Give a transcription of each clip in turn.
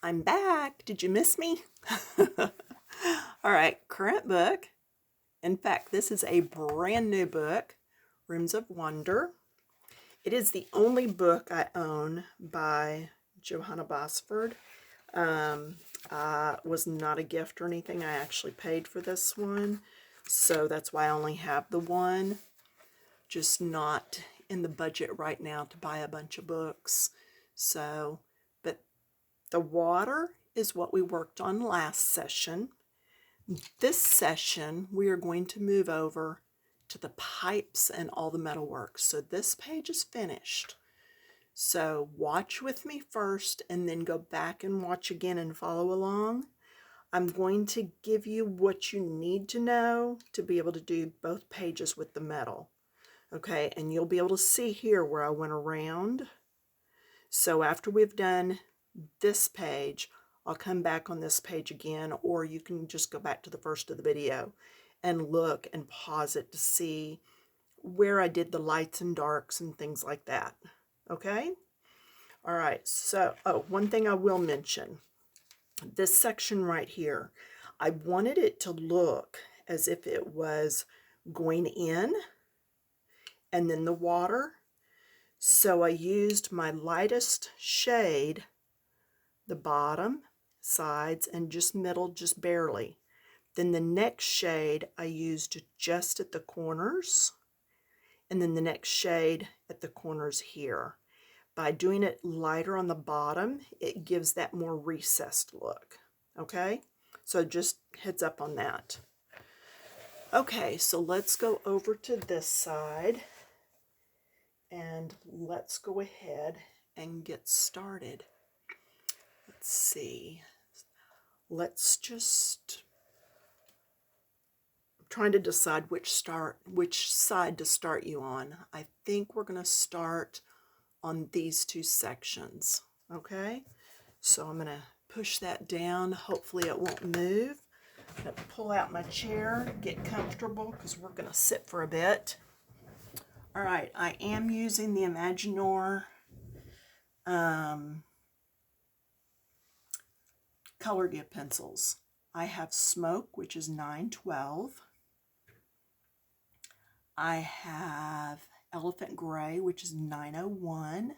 I'm back. Did you miss me? All right, current book. In fact, this is a brand new book, Rooms of Wonder. It is the only book I own by Johanna Basford. Was not a gift or anything. I actually paid for this one. So that's why I only have the one. Just not in the budget right now to buy a bunch of books. So, but the water is what we worked on last session. This session, we are going to move over to the pipes and all the metalwork. So this page is finished. So watch with me first and then go back and watch again and follow along. I'm going to give you what you need to know to be able to do both pages with the metal. Okay, and you'll be able to see here where I went around. So after we've done this page, I'll come back on this page again, or you can just go back to the first of the video and look and pause it to see where I did the lights and darks and things like that. Okay? All right, so, one thing I will mention, this section right here, I wanted it to look as if it was going in and then the water. So I used my lightest shade, the bottom, sides, and just middle, just barely. Then the next shade I used just at the corners, and then the next shade at the corners here. By doing it lighter on the bottom, it gives that more recessed look. Okay, so just heads up on that. Okay, so let's go over to this side and let's go ahead and get started. Let's see. Let's just, I'm trying to decide which side to start you on. I think we're going to start on these two sections. Okay, so I'm going to push that down. Hopefully it won't move. I'm going to pull out my chair, get comfortable because we're going to sit for a bit. All right, I am using the Imaginor color gift pencils. I have Smoke, which is 912. I have Elephant Gray, which is 901.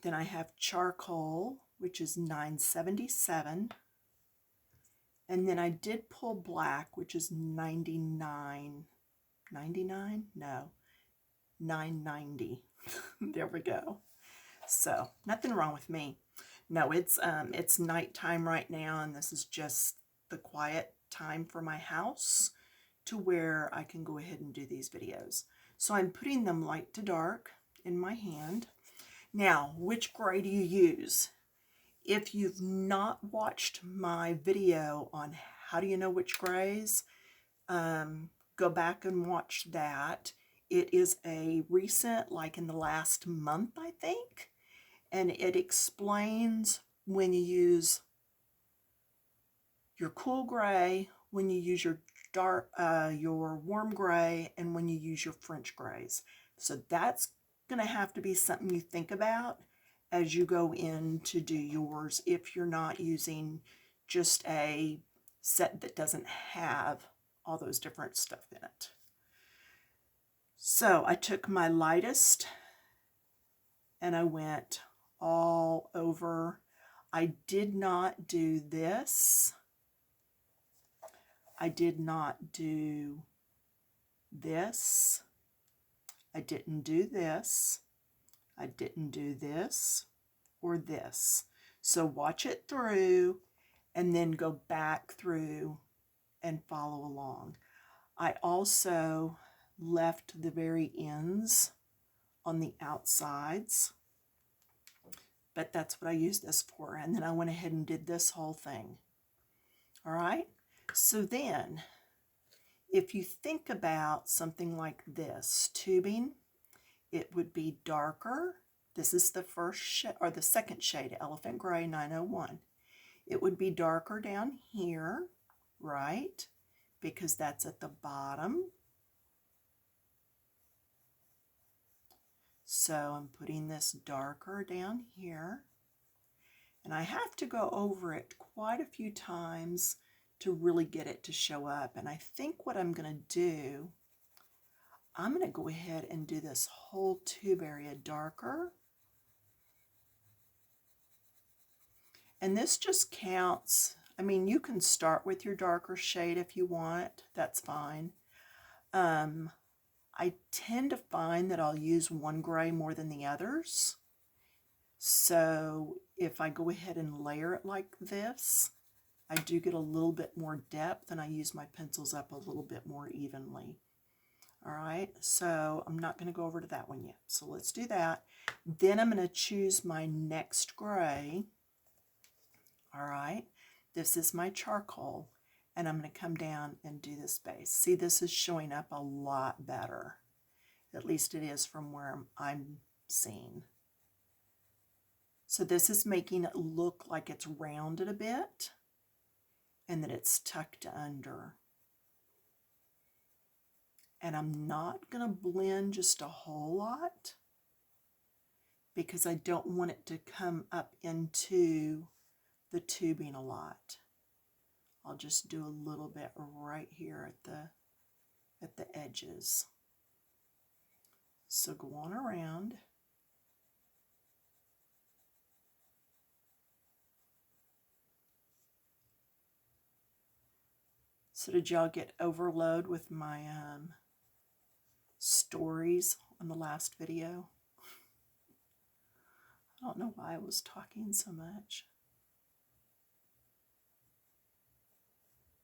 Then I have Charcoal, which is 977. And then I did pull Black, which is 99. 99? No, 990. There we go. So nothing wrong with me. No, it's nighttime right now, and this is just the quiet time for my house to where I can go ahead and do these videos. So I'm putting them light to dark in my hand. Now, which gray do you use? If you've not watched my video on how do you know which grays, go back and watch that. It is a recent, like in the last month, I think, and it explains when you use your cool gray, when you use your dark, your warm gray, and when you use your French grays. So that's going to have to be something you think about as you go in to do yours if you're not using just a set that doesn't have all those different stuff in it. So I took my lightest and I went all over. I did not do this. I did not do this. I didn't do this. I didn't do this or this. So watch it through and then go back through and follow along. I also left the very ends on the outsides, but that's what I used this for. And then I went ahead and did this whole thing. All right. So then if you think about something like this, tubing, it would be darker. This is the first shade, or the second shade, Elephant Gray 901. It would be darker down here, right? Because that's at the bottom. So I'm putting this darker down here, and I have to go over it quite a few times to really get it to show up. And I think what I'm going to do, I'm going to go ahead and do this whole tube area darker. And this just counts. I mean, you can start with your darker shade if you want. That's fine. I tend to find that I'll use one gray more than the others. So if I go ahead and layer it like this, I do get a little bit more depth, and I use my pencils up a little bit more evenly. All right, so I'm not going to go over to that one yet. So let's do that. Then I'm going to choose my next gray. All right, this is my charcoal, and I'm going to come down and do this base. See, this is showing up a lot better. At least it is from where I'm seeing. So this is making it look like it's rounded a bit and that it's tucked under. And I'm not going to blend just a whole lot because I don't want it to come up into the tubing a lot. I'll just do a little bit right here at the edges. So go on around. So did y'all get overload with my stories on the last video? I don't know why I was talking so much.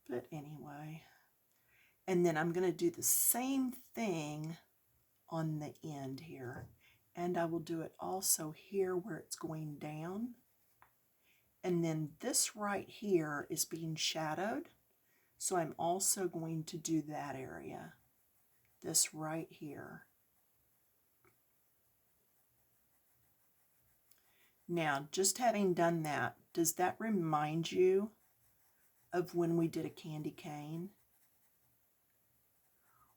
But anyway. And then I'm going to do the same thing on the end here. And I will do it also here where it's going down. And then this right here is being shadowed. So I'm also going to do that area. This right here. Now, just having done that, does that remind you of when we did a candy cane?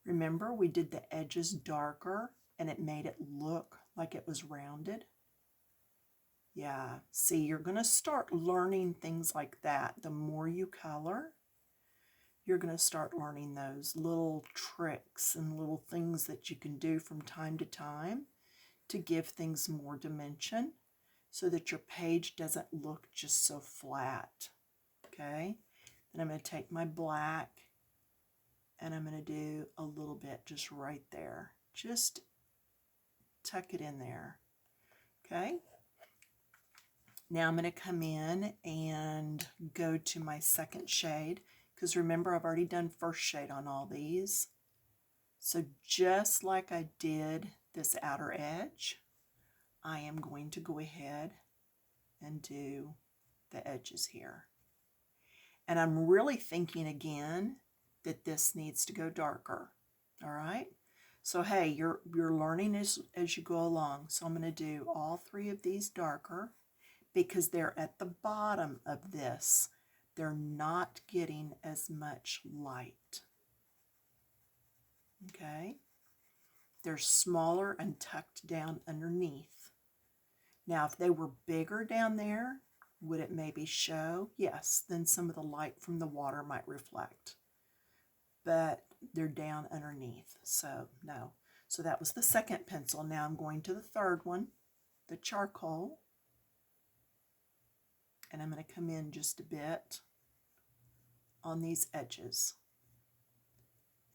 Remember, we did the edges darker and it made it look like it was rounded? Yeah, see, you're going to start learning things like that. The more you color, you're going to start learning those little tricks and little things that you can do from time to time to give things more dimension so that your page doesn't look just so flat. Okay, then I'm going to take my black and I'm going to do a little bit just right there. Just tuck it in there. Okay. Now I'm going to come in and go to my second shade, because remember I've already done first shade on all these. So just like I did this outer edge, I am going to go ahead and do the edges here. And I'm really thinking again that this needs to go darker. All right. So hey, you're learning as you go along. So I'm going to do all three of these darker because they're at the bottom of this. They're not getting as much light. Okay. They're smaller and tucked down underneath. Now, if they were bigger down there, would it maybe show? Yes, then some of the light from the water might reflect. But they're down underneath, so no. So that was the second pencil. Now I'm going to the third one, the charcoal. And I'm going to come in just a bit on these edges.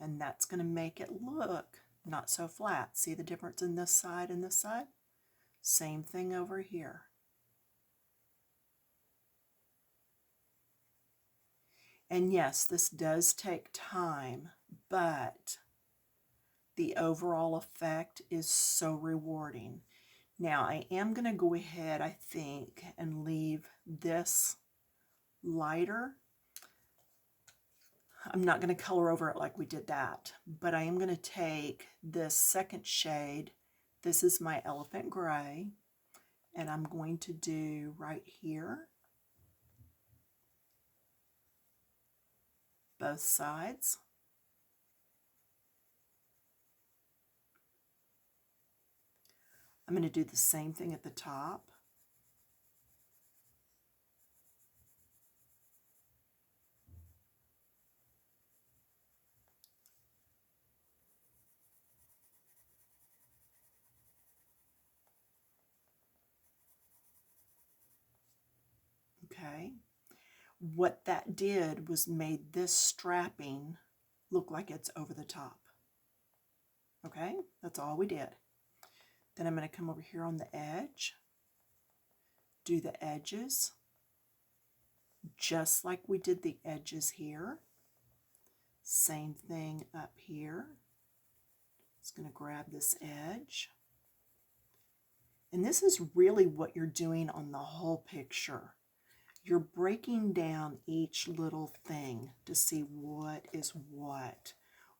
And that's going to make it look not so flat. See the difference in this side and this side? Same thing over here. And yes, this does take time, but the overall effect is so rewarding. Now, I am going to go ahead, I think, and leave this lighter. I'm not going to color over it like we did that, but I am going to take this second shade. This is my elephant gray, and I'm going to do right here, both sides. I'm going to do the same thing at the top. Okay. What that did was made this strapping look like it's over the top. Okay, that's all we did. Then I'm going to come over here on the edge, do the edges, just like we did the edges here. Same thing up here. Just going to grab this edge. And this is really what you're doing on the whole picture. You're breaking down each little thing to see what is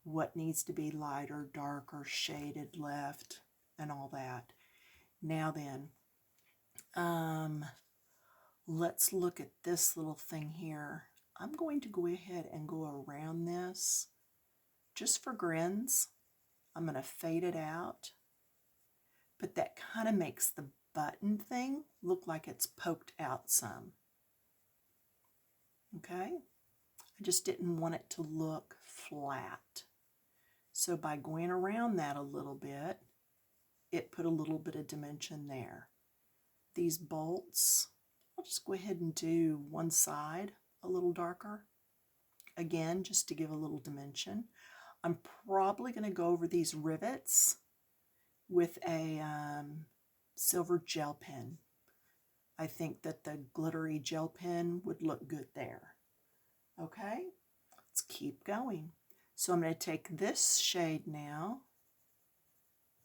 what needs to be lighter, darker, shaded, left, and all that. Now then, let's look at this little thing here. I'm going to go ahead and go around this just for grins. I'm going to fade it out, but that kind of makes the button thing look like it's poked out some. Okay, I just didn't want it to look flat. So by going around that a little bit, it put a little bit of dimension there. These bolts, I'll just go ahead and do one side a little darker. Again, just to give a little dimension. I'm probably going to go over these rivets with a silver gel pen. I think that the glittery gel pen would look good there. Okay, let's keep going. So I'm going to take this shade now,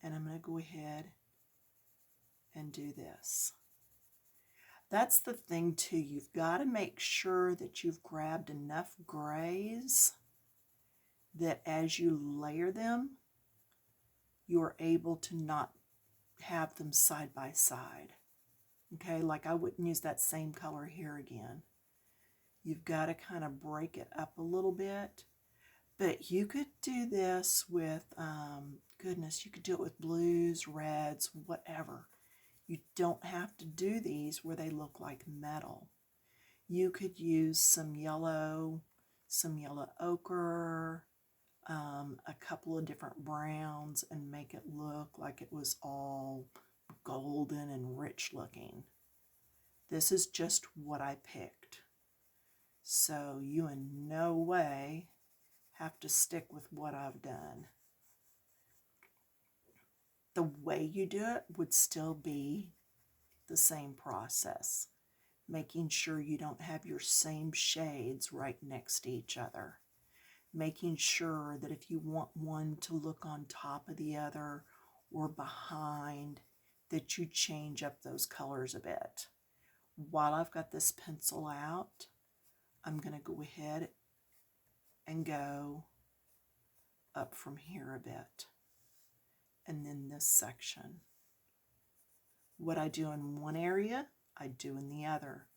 and I'm going to go ahead and do this. That's the thing too, you've got to make sure that you've grabbed enough grays that as you layer them, you're able to not have them side by side. Okay, like I wouldn't use that same color here again. You've got to kind of break it up a little bit. But you could do this with, goodness, you could do it with blues, reds, whatever. You don't have to do these where they look like metal. You could use some yellow ochre, a couple of different browns, and make it look like it was all golden and rich looking. This is just what I picked. So you in no way have to stick with what I've done. The way you do it would still be the same process, making sure you don't have your same shades right next to each other, making sure that if you want one to look on top of the other or behind, that you change up those colors a bit. While I've got this pencil out, I'm going to go ahead and go up from here a bit, and then this section. What I do in one area, I do in the other.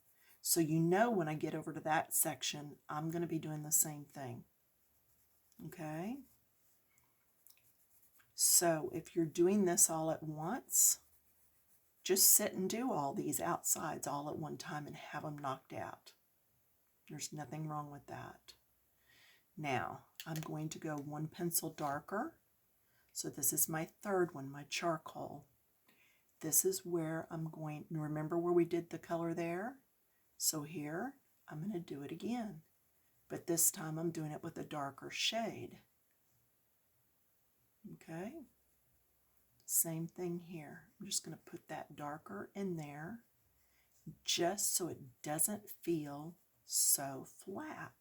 So you know when I get over to that section, I'm going to be doing the same thing. Okay? So if you're doing this all at once, just sit and do all these outsides all at one time and have them knocked out. There's nothing wrong with that. Now, I'm going to go one pencil darker. So this is my third one, my charcoal. This is where I'm going, remember where we did the color there? So here, I'm going to do it again. But this time I'm doing it with a darker shade. Okay? Same thing here. I'm just going to put that darker in there just so it doesn't feel so flat.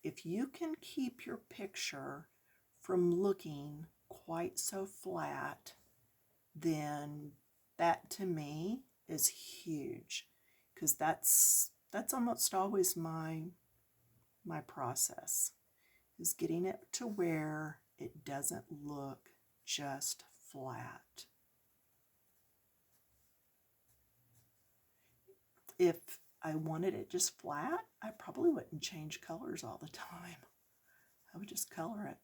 If you can keep your picture from looking quite so flat, then that to me is huge, because that's almost always my process, is getting it to where it doesn't look just flat. If I wanted it just flat, I probably wouldn't change colors all the time. I would just color it.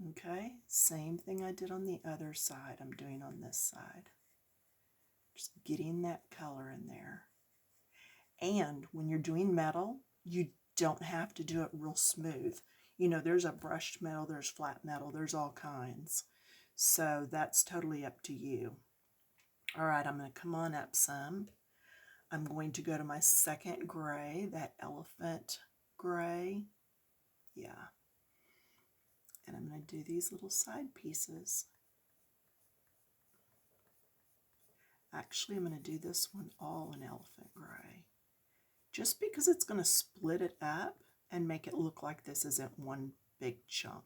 Okay, same thing I did on the other side, I'm doing on this side. Just getting that color in there. And when you're doing metal, you don't have to do it real smooth. You know, there's a brushed metal, there's flat metal, there's all kinds. So that's totally up to you. All right, I'm going to come on up some. I'm going to go to my second gray, that elephant gray. Yeah. And I'm going to do these little side pieces. Actually, I'm going to do this one all in elephant gray. Just because it's going to split it up and make it look like this isn't one big chunk.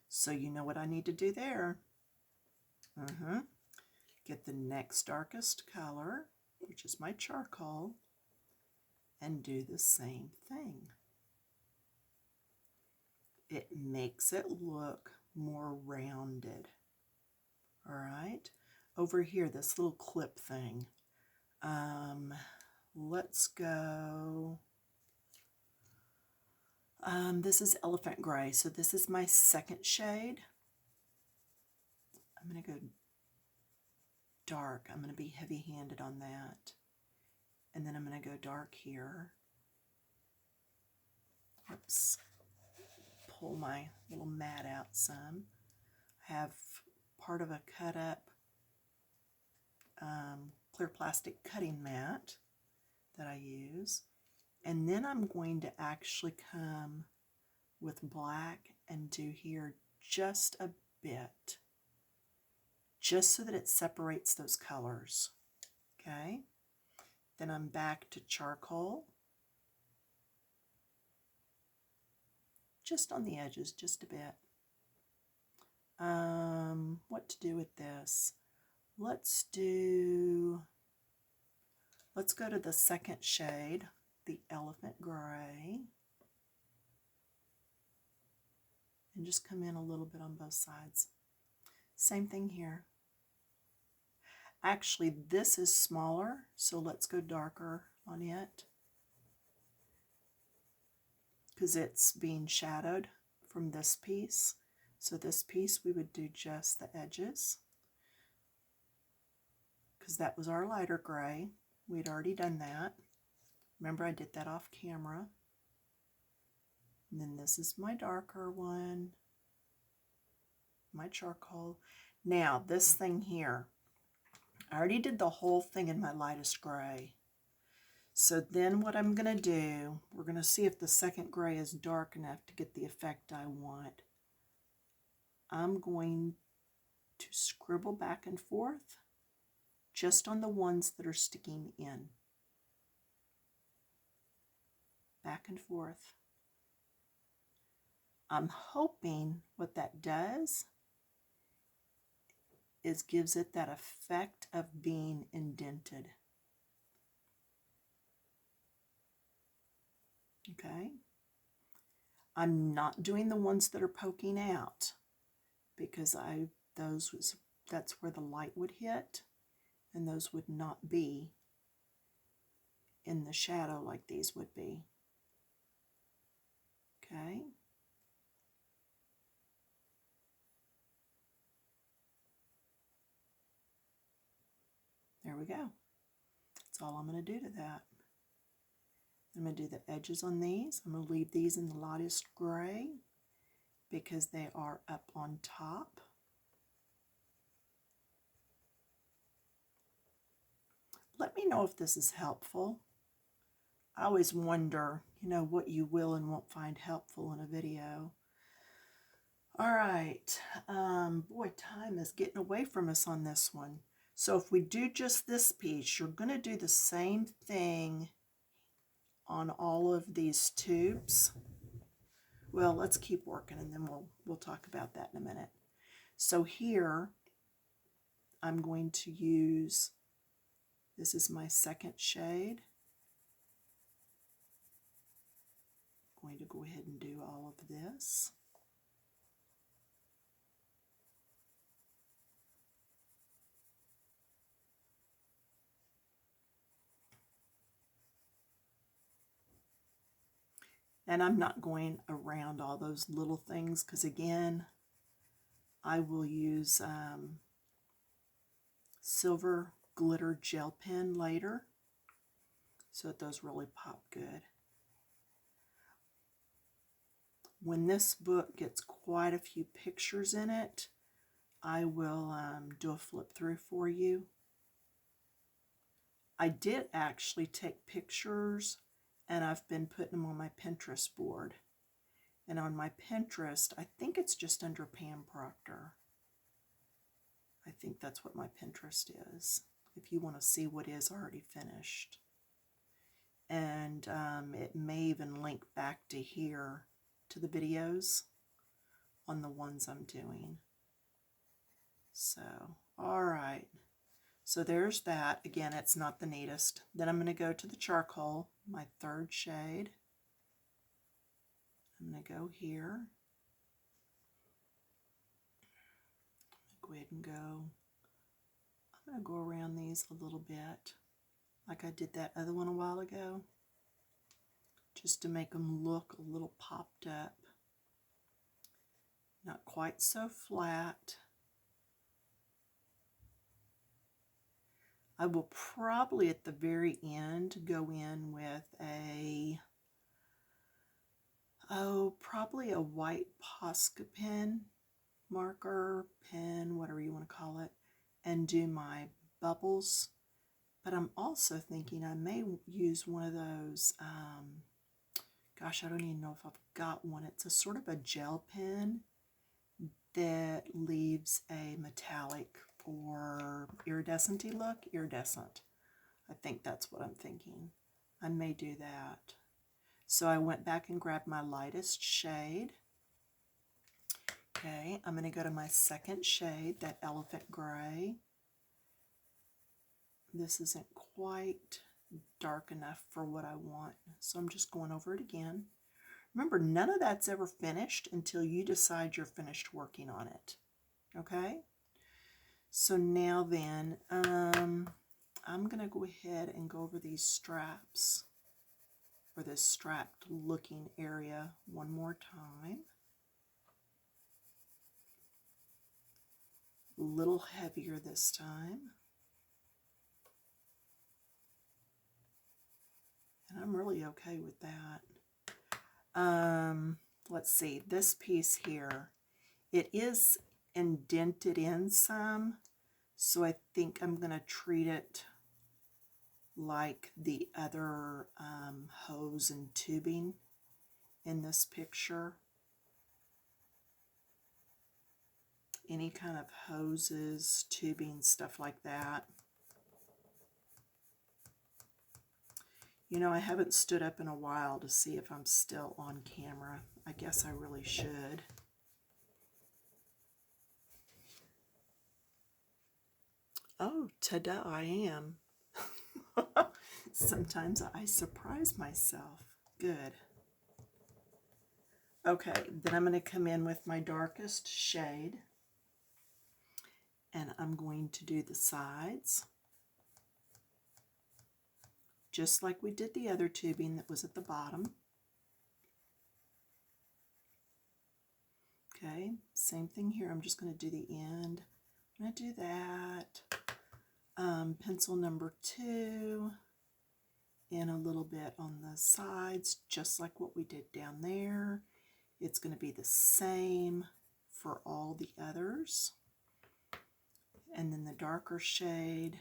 So you know what I need to do there. Get the next darkest color, which is my charcoal, and do the same thing. It makes it look more rounded. All right, over here, this little clip thing. Let's go. This is elephant gray, so this is my second shade. I'm going to go dark. I'm going to be heavy-handed on that. And then I'm going to go dark here. Oops. Pull my little mat out some. I have part of a cut up clear plastic cutting mat that I use. And then I'm going to actually come with black and do here just a bit, just so that it separates those colors. Okay, then I'm back to charcoal, just on the edges, just a bit. What to do with this? Let's go to the second shade, the elephant gray, and just come in a little bit on both sides. Same thing here. Actually, this is smaller, so let's go darker on it because it's being shadowed from this piece. So this piece, we would do just the edges because that was our lighter gray. We'd already done that. Remember, I did that off camera. And then this is my darker one, my charcoal. Now, this thing here, I already did the whole thing in my lightest gray. So then what I'm going to do, we're going to see if the second gray is dark enough to get the effect I want. I'm going to scribble back and forth just on the ones that are sticking in. Back and forth. I'm hoping what that does is gives it that effect of being indented. Okay? I'm not doing the ones that are poking out because that's where the light would hit, and those would not be in the shadow like these would be. Okay? There we go. That's all I'm going to do to that. I'm going to do the edges on these. I'm going to leave these in the lightest gray because they are up on top. Let me know if this is helpful. I always wonder, you know, what you will and won't find helpful in a video. All right. Boy, time is getting away from us on this one. So if we do just this piece, you're going to do the same thing on all of these tubes. Well, let's keep working and then we'll talk about that in a minute. So here, I'm going to use, this is my second shade. I'm going to go ahead and do all of this. And I'm not going around all those little things because, again, I will use silver glitter gel pen later, so that those really pop good. When this book gets quite a few pictures in it, I will do a flip through for you. I did actually take pictures, and I've been putting them on my Pinterest board. And on my Pinterest, I think it's just under Pam Proctor. I think that's what my Pinterest is, if you want to see what is already finished. And it may even link back to here, to the videos on the ones I'm doing. So, all right. So there's that. Again, it's not the neatest. Then I'm going to go to the charcoal, my third shade. I'm going to go here. Go ahead and go. I'm going to go around these a little bit, like I did that other one a while ago, just to make them look a little popped up. Not quite so flat. I will probably at the very end go in with probably a white Posca pen, marker, pen, whatever you want to call it, and do my bubbles. But I'm also thinking I may use one of those, gosh, I don't even know if I've got one. It's a sort of a gel pen that leaves a metallic or iridescent-y look. Iridescent. I think that's what I'm thinking. I may do that. So I went back and grabbed my lightest shade. Okay, I'm going to go to my second shade, that elephant gray. This isn't quite dark enough for what I want, so I'm just going over it again. Remember, none of that's ever finished until you decide you're finished working on it. Okay? So now then, I'm going to go ahead and go over these straps, or this strapped looking area one more time. A little heavier this time. And I'm really okay with that. Let's see, this piece here, it is indented in some, so I think I'm going to treat it like the other hose and tubing in this picture. Any kind of hoses, tubing, stuff like that. You know, I haven't stood up in a while to see if I'm still on camera. I guess I really should. Oh, ta-da, I am. Sometimes I surprise myself. Good. Okay, then I'm going to come in with my darkest shade. And I'm going to do the sides, just like we did the other tubing that was at the bottom. Okay, same thing here. I'm just going to do the end. I'm going to do that. Pencil number 2 in a little bit on the sides, just like what we did down there. It's going to be the same for all the others. And then the darker shade,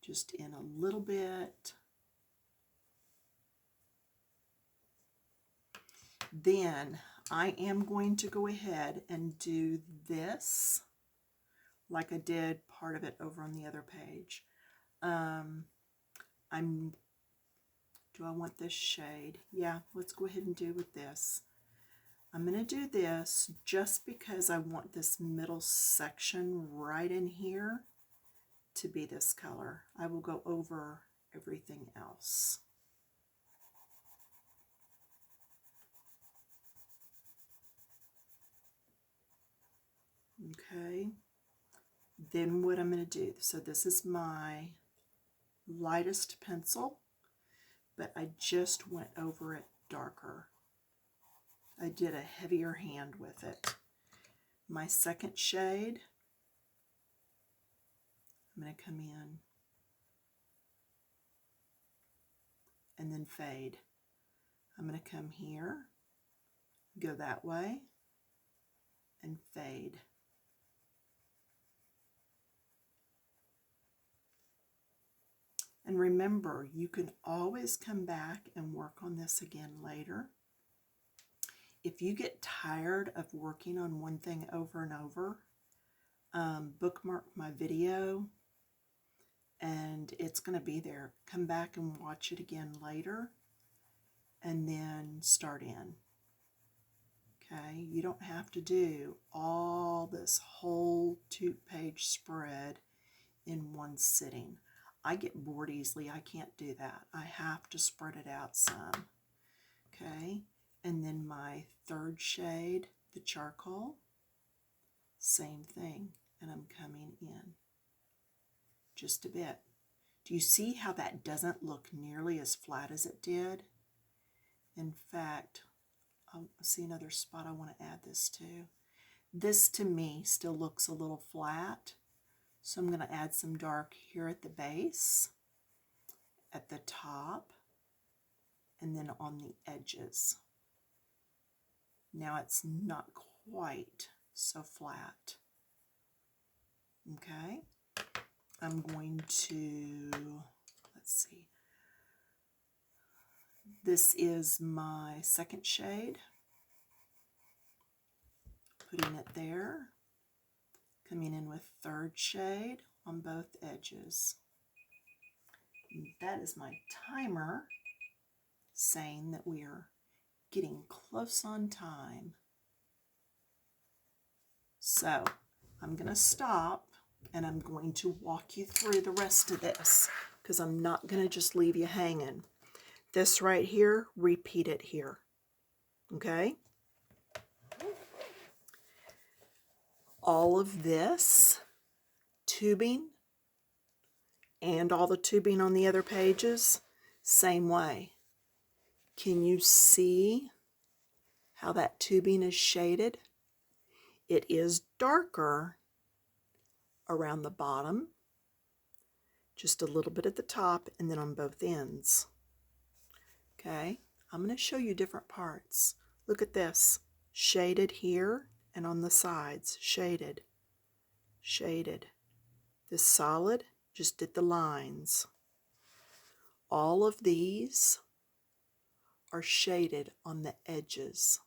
just in a little bit. Then I am going to go ahead and do this like I did part of it over on the other page. Do I want this shade? Yeah, let's go ahead and do with this. I'm going to do this just because I want this middle section right in here to be this color. I will go over everything else. Okay, then what I'm going to do, so this is my lightest pencil, but I just went over it darker. I did a heavier hand with it. My second shade, I'm going to come in and then fade. I'm going to come here, go that way, and fade. And remember, you can always come back and work on this again later. If you get tired of working on one thing over and over, bookmark my video and it's going to be there. Come back and watch it again later and then start in. Okay, you don't have to do all this whole 2-page spread in one sitting. I get bored easily. I can't do that. I have to spread it out some. Okay, and then my third shade, the charcoal, same thing, and I'm coming in just a bit. Do you see how that doesn't look nearly as flat as it did? In fact, I see another spot I want to add this to. This to me still looks a little flat, so I'm going to add some dark here at the base, at the top, and then on the edges. Now it's not quite so flat. Okay, I'm going to, let's see, this is my second shade, putting it there, coming in with third shade on both edges. And that is my timer saying that we are getting close on time. So I'm going to stop and I'm going to walk you through the rest of this because I'm not going to just leave you hanging. This right here, repeat it here. Okay? All of this tubing and all the tubing on the other pages, same way. Can you see how that tubing is shaded? It is darker around the bottom, just a little bit at the top, and then on both ends. Okay, I'm going to show you different parts. Look at this, shaded here and on the sides, shaded, shaded. This solid just did the lines. All of these are shaded on the edges.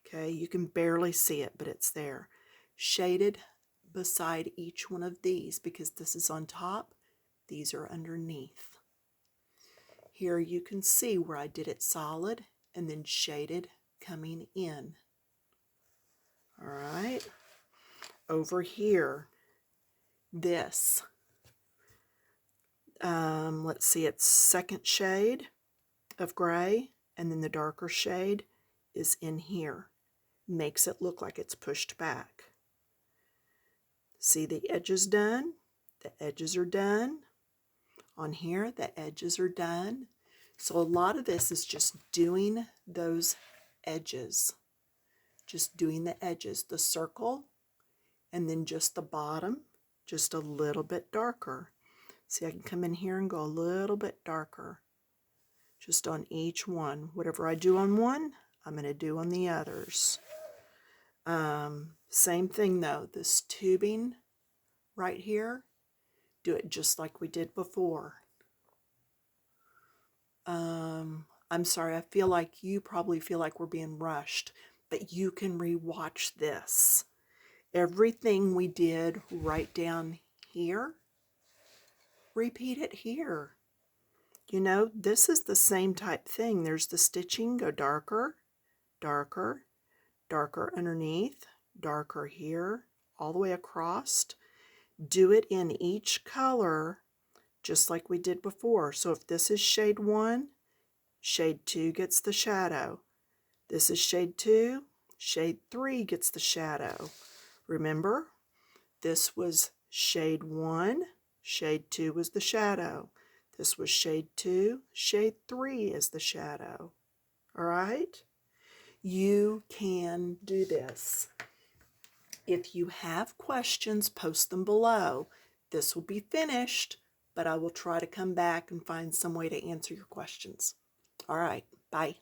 Okay, you can barely see it, but it's there. Shaded beside each one of these because this is on top, these are underneath. Here you can see where I did it solid and then shaded coming in. All right, over here, this, let's see, it's second shade of gray, and then the darker shade is in here. Makes it look like it's pushed back. See the edges done? The edges are done. On here, the edges are done. So a lot of this is just doing those edges. Just doing the edges, the circle, and then just the bottom, just a little bit darker. See, I can come in here and go a little bit darker. Just on each one. Whatever I do on one, I'm going to do on the others. Same thing though, this tubing right here, do it just like we did before. I'm sorry, I feel like you probably feel like we're being rushed, but you can rewatch this. Everything we did right down here, repeat it here. You know, this is the same type thing. There's the stitching, go darker, darker, darker underneath, darker here, all the way across. Do it in each color just like we did before. So if this is shade 1, shade 2 gets the shadow. This is shade 2, shade 3 gets the shadow. Remember, this was shade 1, shade 2 was the shadow. This was shade 2, shade 3 is the shadow. All right? You can do this. If you have questions, post them below. This will be finished, but I will try to come back and find some way to answer your questions. All right, bye.